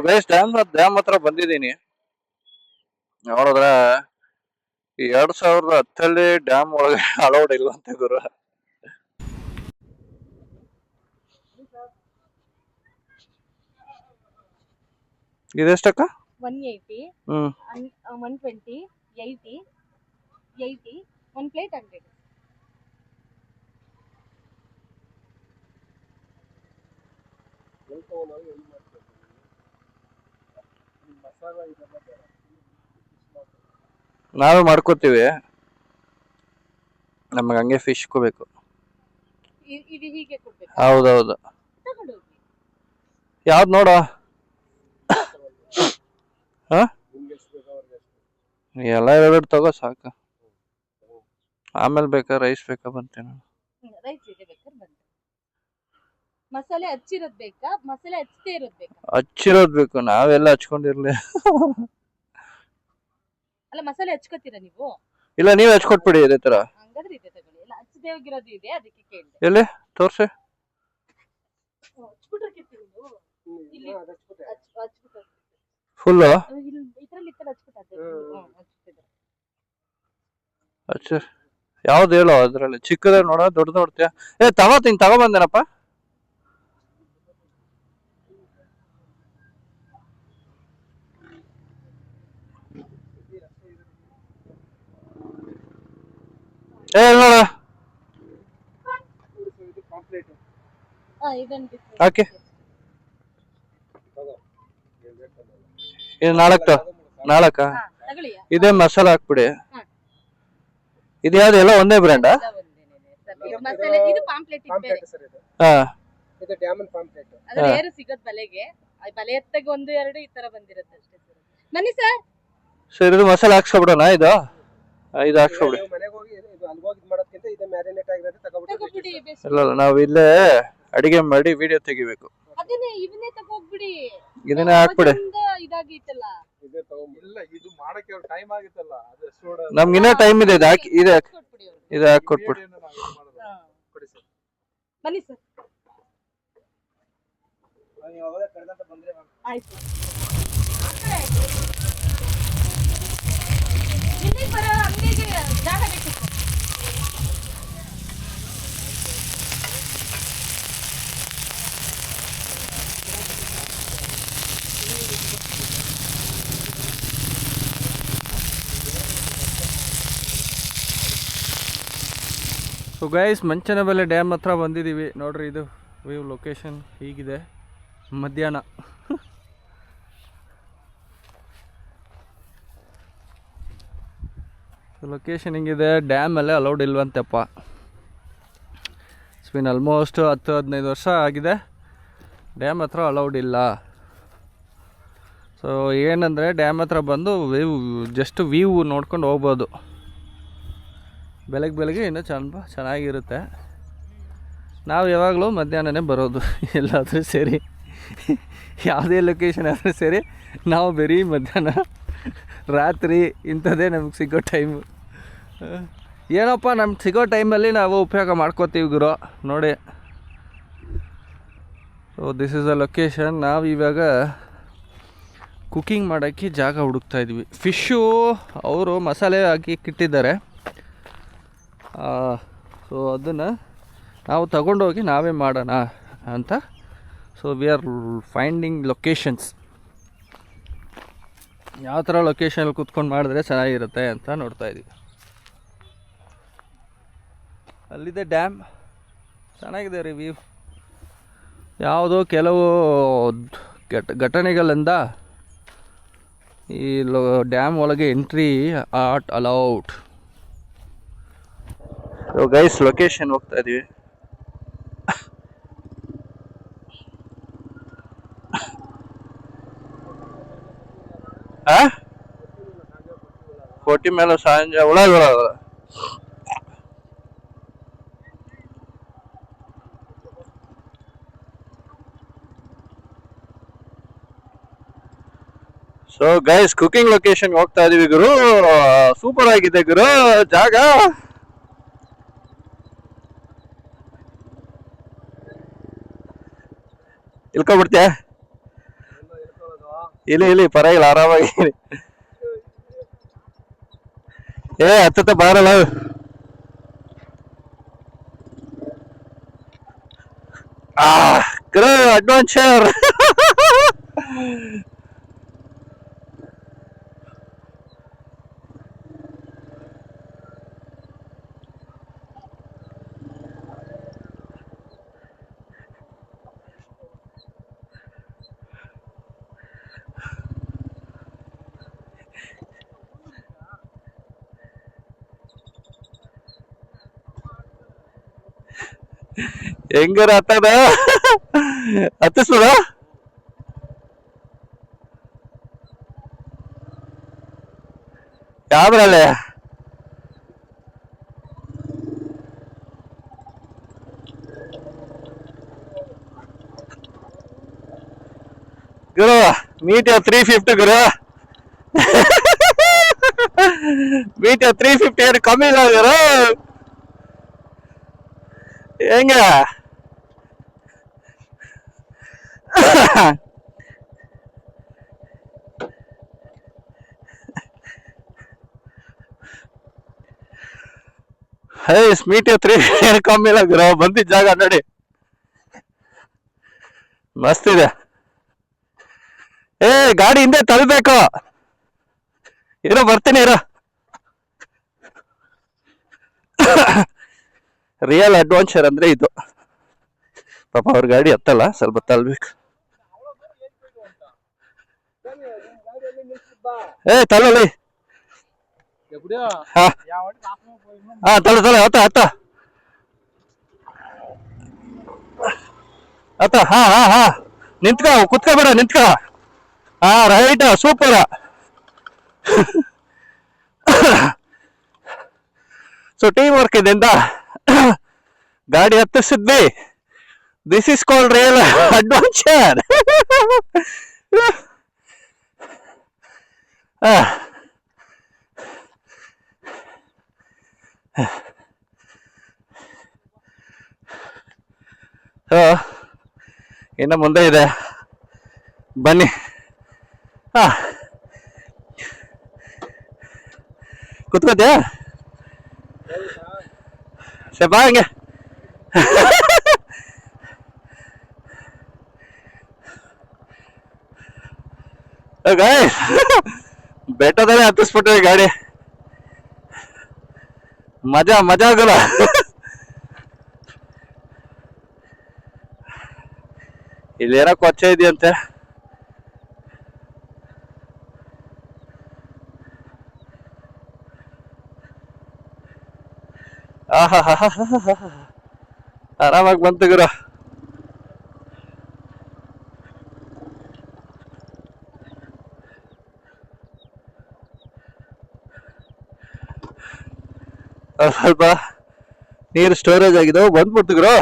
Guys dam ಹತ್ರ ಬಂದಿದ್ದೀನಿ. ನೋಡಿದ್ರೆ 2010 ಡ್ಯಾಮ್ ಒಳಗೆ ಅಲೌಡ್ ಇಲ್ಲ ಅಂತ ಗುರು. ಇದೆಷ್ಟಕ್ಕ? 180, 120, 80, 80, 1 plate 100. ನಾವೇ ಮಾಡ್ಕೋತೀವಿ, ನಮ್ಗೆ ಹಂಗೆ ಫಿಶ್ ಬೇಕು. ಇದು ಹೀಗೆ ಕೊಡ್ಬೇಕು. ಹೌದೌದು. ತಗೊಂಡು ಹೋಗಿ. ಯಾವ್ದು ನೋಡುವ. ಎಲ್ಲ ಎರಡು ತಗೋ ಸಾಕು. ಆಮೇಲೆ ಬೇಕಾ ರೈಸ್ ಬೇಕಾ ಬಂತೇನೆ. ರೈಸ್ ಇದೆ ಬೇಕಾದ್ರೆ ಬಂತು. ಮಸಾಲೆ ಹಚ್ಚಿರೋದ್ ಬೇಕಾ, ಮಸಾಲೆ ಹಚ್ಚದೇ ಇರೋದ್ ಬೇಕಾ? ಹಚ್ಚಿರೋದ್ ಬೇಕು, ನಾವೆಲ್ಲ ಹಚ್ಕೊಂಡಿರ್ಲಿ. ಅಲ್ಲ ಮಸಾಲೆ ಹಚ್ಕೋತೀರಾ ನೀವು? ಇಲ್ಲ, ನೀವ್ ಹಚ್ಕೊಟ್ಬಿಡಿ ಇದೇ ತರ. ಹಂಗಾದ್ರೆ ಇದೆ ತಗೊಳ್ಳಿ. ಎಲ್ಲ ಹಚ್ಚದೇ ಹೋಗಿರೋದು ಇದೆ, ಅದಕ್ಕೆ ಕೇಳಿದೆ. ಎಲ್ಲಿ ತೋರ್ಸಿ. ಹಚ್ಬಿಟ್ರಕ್ಕಿತ್ತು ನೀವು ಇಲ್ಲಿ ಹಚ್ಬಿಟ್ಟು ಫುಲ್ ಇದ್ರಲ್ಲಿ ಇತ್ತಲ್ಲ ಹಚ್ಬಿಟ್ಟು ಹಚ್ಚ. ಯಾವ್ದು ಹೇಳೋ ಅದ್ರಲ್ಲಿ ಚಿಕ್ಕದ ನೋಡ, ದೊಡ್ಡ ನೋಡ್ತೀಯ? ತಗೊಂಬಂದೇನಪ್ಪ. ನೋಡ ಹಾಕಿ. ಇದು 4 ಇದೇ ಮಸಾಲ ಹಾಕ್ಬಿಡಿ. ಇದು ಯಾವ್ದು? ಎಲ್ಲ ಒಂದೇ ಬ್ರ್ಯಾಂಡ್? ಬಲೆ ಎತ್ತಾಗ 1, 2 ಈ ತರ ಬಂದಿರುತ್ತೆ ಅಷ್ಟೇ. ಬನ್ನಿ ಸರ್, ಇದು ಮಸಾಲ ಹಾಕ್ಸ್ಕೊಬಿಡೋಣ. ಇದು ಹಾಕ್ಸ್ಕೊಬಿಡಿ. ಇಲ್ಲ, ನಾವು ಇಲ್ಲೇ ಅಡಿಗೆ ಮಾಡಿ ವಿಡಿಯೋ ತೆಗಿಬೇಕು. ಇದನ್ನೇ ಹಾಕ್ಬಿಡಿ. ನಮ್ಗೆ ಇನ್ನೂ ಟೈಮ್ ಇದೆ. ಇದು ಹಾಕೊಟ್ಬಿಡಿ. ಬನ್ನಿ ಸರ್. ಆಯ್ತು. ಇಲ್ಲಿ ಬರೋ ಅಂಗಡಿಗೆ ಜಾಗ ಬೇಕಿತ್ತು. ಸೊ ಗೈಸ್, ಮಂಚನಬೆಲೆ ಡ್ಯಾಮ್ ಹತ್ರ ಬಂದಿದ್ದೀವಿ. ನೋಡ್ರಿ, ಇದು ವ್ಯೂ ಲೊಕೇಶನ್ ಹೀಗಿದೆ. ಮಧ್ಯಾಹ್ನ ಲೊಕೇಶನ್ ಹಿಂಗಿದೆ. ಡ್ಯಾಮಲ್ಲೇ ಅಲೌಡ್ ಇಲ್ವಂತೆಪ್ಪ. ಇಟ್ಸ್ ಬಿನ್ ಆಲ್ಮೋಸ್ಟ್ 10-15 ವರ್ಷ ಆಗಿದೆ ಡ್ಯಾಮ್ ಹತ್ರ ಅಲೌಡ್ ಇಲ್ಲ. ಸೊ ಏನಂದರೆ, ಡ್ಯಾಮ್ ಹತ್ರ ಬಂದು ಜಸ್ಟ್ ವ್ಯೂ ನೋಡ್ಕೊಂಡು ಹೋಗ್ಬೋದು. ಬೆಳಗ್ಗೆ ಇನ್ನೂ ಚೆನ್ನಾಗಿರುತ್ತೆ. ನಾವು ಯಾವಾಗಲೂ ಮಧ್ಯಾಹ್ನನೇ ಬರೋದು. ಎಲ್ಲಾದರೂ ಸರಿ, ಯಾವುದೇ ಲೊಕೇಶನ್ ಆದರೂ ಸರಿ, ನಾವು ಬರೀ ಮಧ್ಯಾಹ್ನ, ರಾತ್ರಿ ಇಂಥದ್ದೇ ನಮ್ಗೆ ಸಿಗೋ ಟೈಮು. ಏನಪ್ಪ, ನಮ್ಗೆ ಸಿಗೋ ಟೈಮಲ್ಲಿ ನಾವು ಉಪಯೋಗ ಮಾಡ್ಕೋತೀವಿ ಗುರು. ನೋಡಿ, so this is the location. ನಾವು ಇವಾಗ ಕುಕ್ಕಿಂಗ್ ಮಾಡೋಕ್ಕೆ ಜಾಗ ಹುಡುಕ್ತಾಯಿದ್ವಿ. ಫಿಶ್ಶು ಅವರು ಮಸಾಲೆ ಹಾಕಿ ಇಟ್ಟಿದ್ದಾರೆ. ಸೊ ಅದನ್ನು ನಾವು ತಗೊಂಡೋಗಿ ನಾವೇ ಮಾಡೋಣ ಅಂತ. So we are finding locations. ಯಾವ ಥರ ಲೊಕೇಶನಲ್ಲಿ ಕೂತ್ಕೊಂಡು ಮಾಡಿದ್ರೆ ಚೆನ್ನಾಗಿರುತ್ತೆ ಅಂತ ನೋಡ್ತಾಯಿದ್ದೀವಿ. ಅಲ್ಲಿದೆ ಡ್ಯಾಮ್, ಚೆನ್ನಾಗಿದೆ ರಿವ್ಯೂ. ಯಾವುದೋ ಕೆಲವು ಘಟನೆಗಳಿಂದ ಈ ಡ್ಯಾಮ್ ಒಳಗೆ ಎಂಟ್ರಿ ಆಟ್ ಅಲೌಡ್. ಗೈಸ್, ಲೊಕೇಶನ್ ಹೋಗ್ತಾ ಇದೀವಿ. ಕೋಟಿ ಮೇಲೆ ಸಂಜೆ ಒಳಗ ಸೊ ಗೈಸ್, ಕುಕಿಂಗ್ ಲೊಕೇಶನ್ ಹೋಗ್ತಾ ಇದೀವಿ ಗುರು. ಸೂಪರ್ ಆಗಿದೆ ಗುರು ಜಾಗ. ಇಳ್ಕೊಬಿಡ್ತೀಯ? ಇಲ್ಲಿ ಪರವಾಗಿಲ್ಲ, ಆರಾಮಾಗಿ. ಹತ್ತತ್ತ ಬಾರಲ್ಲ. ಅಡ್ವೆಂಚರ್. ಹೆಂಗಾರ ಹತ್ತದ ಹತ್ತಿಸ್ಬಿಡ. ಯಾವ್ದ್ರಲ್ಲೇ ಗುರು ಮೀಟರ್ 350 ಗುರು. ಮೀಟರ್ 350 ಏನು ಕಮ್ಮಿ ಇಲ್ಲ ಗುರು. ಹೆಂಗ ಮೀಟರ್ 350 ಏನು ಕಮ್ಮಿ ಇಲ್ಲ ಗುರು. ಬಂದಿದ್ದ ಜಾಗ ನೋಡಿ, ಮಸ್ತ್ ಇದೆ. ಗಾಡಿ ಹಿಂದೆ ತಳ್ಬೇಕು. ಇರೋ ಬರ್ತೀನಿ ಇರೋ. ರಿಯಲ್ ಅಡ್ವೆಂಚರ್ ಅಂದ್ರೆ ಇದು. ಪಾಪ ಅವ್ರ ಗಾಡಿ ಹತ್ತಲ್ಲ, ಸ್ವಲ್ಪ ತಳ್ಬೇಕು. ತಳ್ಳಲಿ. ಹಾ ತಳ್ಳ ಹತ್ತ ಹತ್ತ ಹತ್ತ. ಹಾ ನಿಂತ್ಕ, ಕುತ್ಕೋಬೇಡ, ನಿಂತ್ಕ. Right, super. So team work ಇದೆಂದ ಗಾಡಿ ಹತ್ತಿಸಿದ್ವಿ. This is called real adventure. ಇನ್ನು ಮುಂದೆ ಇದೆ, ಬನ್ನಿ. ಕುತ್ಕೋತ್ಯಾ ಬಾ ಹಂಗೆ. ಬೆಟ್ಟದಲ್ಲೇ ಹತ್ತಿಸ್ಬಿಟ್ರಿ ಗಾಡಿ. ಮಜಾ ಆಗಲ್ಲ. ಇಲ್ಲೇನೋ ಕೊಚ್ಚೆ ಇದೆಯಂತೆ. ಆರಾಮಾಗಿ ಬಂತು ಗುರು. ಸ್ವಲ್ಪ ನೀರು ಸ್ಟೋರೇಜ್ ಆಗಿದಾವೆ, ಬಂದ್ಬಿಡ್ತು ಗುರು.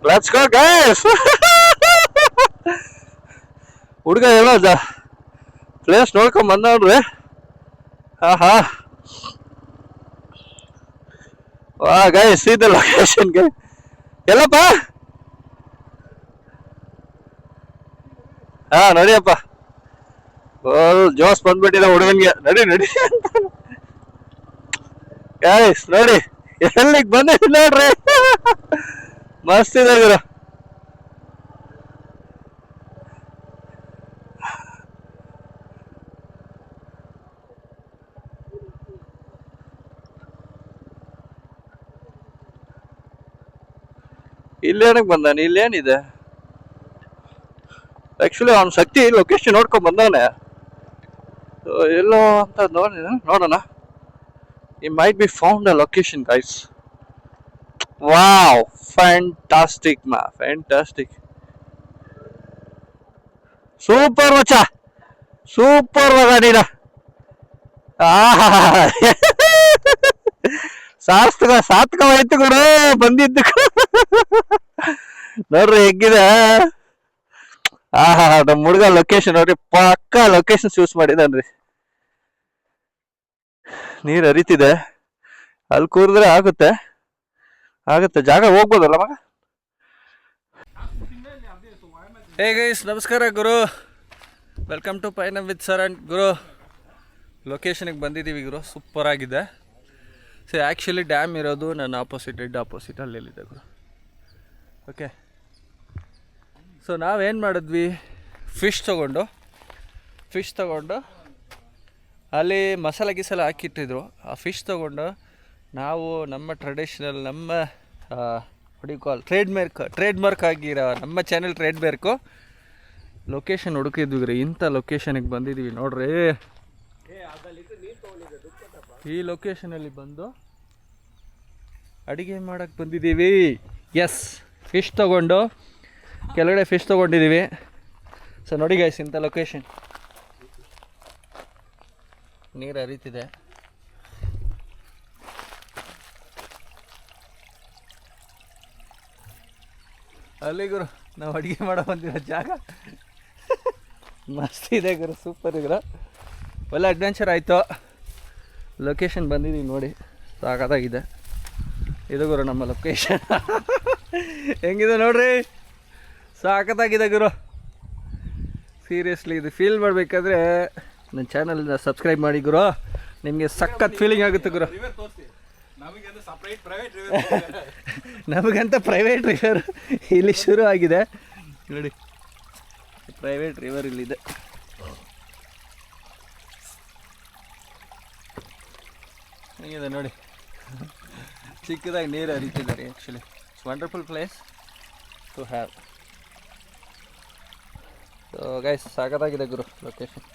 Let's go guys. ಹುಡುಗ ಏನೋ ಪ್ಲೇಸ್ ನೋಡ್ಕೊಂಡ್ ಬಂದವ್ರಿ. ವಾ guys, see the location guys. ಎಲ್ಲಪ್ಪ? ನಡಿಯಪ್ಪ. ಜೋಸ್ ಬಂದ್ಬಿಟ್ಟಿಲ್ಲ ಹುಡುಗನ್ಗೆ. ನಡಿ ಗೈಸ್, ನೋಡಿ ಎಲ್ಲಿಗೆ ಬಂದಿಲ್ಲ ನೋಡ್ರಿ. ಮಸ್ತ್ ಇದೆ ಗುರು. ಇಲ್ಲೇನಕ್ ಬಂದಾನೆ? ಇಲ್ಲೇನಿದೆ ಆಕ್ಚುಲಿ? ಅವ್ನ ಶಕ್ತಿ ಲೊಕೇಶನ್ ನೋಡ್ಕೊಂಡ್ ಬಂದವನೆ ಎಲ್ಲೋ ಅಂತ ನೋಡೋಣ. He might be found a location guys. Wow, fantastic man, fantastic. Super ಮಚ್ಚ, ಸೂಪರ್ ಮಗ ನೀನು. ಸಾರ್ಥಕವಾಯ್ತು ಕೂಡ ಬಂದಿದ್ದು. ನೋಡ್ರಿ ಹೆಂಗಿದೆ. ನಮ್ಮ ಹುಡುಗ ಲೊಕೇಶನ್ ನೋಡ್ರಿ, ಪಕ್ಕಾ ಲೊಕೇಶನ್ ಚೂಸ್ ಮಾಡಿದನ್ರಿ. ನೀರ್ ಹರಿತಿದೆ, ಅಲ್ಲಿ ಕೂರಿದ್ರೆ ಆಗುತ್ತೆ ಜಾಗ, ಹೋಗ್ಬೋದಲ್ಲ ಮಗ. ಹೇ ಗೈಸ್, ನಮಸ್ಕಾರ ಗುರು. ವೆಲ್ಕಮ್ ಟು ಪೈನ ವಿತ್ ಸರ್ ಆ್ಯಂಡ್ ಗುರು. ಲೊಕೇಶನಿಗೆ ಬಂದಿದ್ದೀವಿ ಗುರು, ಸೂಪರಾಗಿದೆ. ಸೊ ಆ್ಯಕ್ಚುಲಿ ಡ್ಯಾಮ್ ಇರೋದು ನನ್ನ ಡೆಡ್ ಆಪೋಸಿಟ್ ಅಲ್ಲಿದೆ ಗುರು. ಓಕೆ, ಸೊ ನಾವೇನು ಮಾಡಿದ್ವಿ, ಫಿಶ್ ತೊಗೊಂಡು ಅಲ್ಲಿ ಮಸಾಲೆ ಗಿಸಾಲೆ ಹಾಕಿಟ್ಟಿದ್ರು. ಆ ಫಿಶ್ ತೊಗೊಂಡು ನಾವು ನಮ್ಮ ಟ್ರೆಡಿಷ್ನಲ್, ನಮ್ಮ ಟ್ರೇಡ್ ಮಾರ್ಕ್ ಆಗಿರೋ ನಮ್ಮ ಚಾನೆಲ್ ಟ್ರೇಡ್ ಮಾರ್ಕು ಲೊಕೇಶನ್ ಹುಡುಕಿದ್ವಿ ರೀ. ಇಂಥ ಲೊಕೇಶನಿಗೆ ಬಂದಿದ್ದೀವಿ ನೋಡ್ರಿ. ಈ ಲೊಕೇಶನಲ್ಲಿ ಬಂದು ಅಡುಗೆ ಮಾಡೋಕ್ಕೆ ಬಂದಿದ್ದೀವಿ. ಎಸ್, ಫಿಶ್ ತೊಗೊಂಡು ಕೆಳಗಡೆ ಫಿಶ್ ತೊಗೊಂಡಿದ್ದೀವಿ. ಸೊ ನೋಡಿ ಗೈಸ್, ಇಂಥ ಲೊಕೇಶನ್, ನೀರು ಹರಿತಿದೆ. ಅಲ್ಲಿ ಗುರು ನಾವು ಅಡುಗೆ ಮಾಡೋ ಬಂದಿರೋ ಜಾಗ ಮಸ್ತ್ ಇದೆ ಗುರು, ಸೂಪರ್ ಇದ್ರು. ಒಳ್ಳೆ ಅಡ್ವೆಂಚರ್ ಆಯಿತು. ಲೊಕೇಶನ್ ಬಂದಿದ್ದೀವಿ ನೋಡಿ, ಸಾಕಾಗಿದೆ. ಇದು ಗುರು ನಮ್ಮ ಲೊಕೇಶನ್. ಹೆಂಗಿದೆ ನೋಡ್ರಿ, ಸಾಕತ್ತಾಗಿದೆ ಗುರು. ಸೀರಿಯಸ್ಲಿ ಇದು ಫೀಲ್ ಮಾಡಬೇಕಾದ್ರೆ ನನ್ನ ಚಾನಲ್ನ ಸಬ್ಸ್ಕ್ರೈಬ್ ಮಾಡಿ ಗುರು. ನಿಮಗೆ ಸಖತ್ ಫೀಲಿಂಗ್ ಆಗುತ್ತೆ ಗುರು. ನಮಗಂತ ಪ್ರೈವೇಟ್ ರಿವರ್ ಇಲ್ಲಿ ಶುರು ಆಗಿದೆ ನೋಡಿ. ಪ್ರೈವೇಟ್ ರಿವರ್ ಇಲ್ಲಿದೆ. ಹೇಗಿದೆ ನೋಡಿ, ಚಿಕ್ಕದಾಗಿ ನೀರು ಹರಿತಿದ್ದಾರೆ. Actually it's wonderful place to have. So guys, ಸಾಕಾಗಿದೆ ಗುರು ಲೊಕೇಶನ್.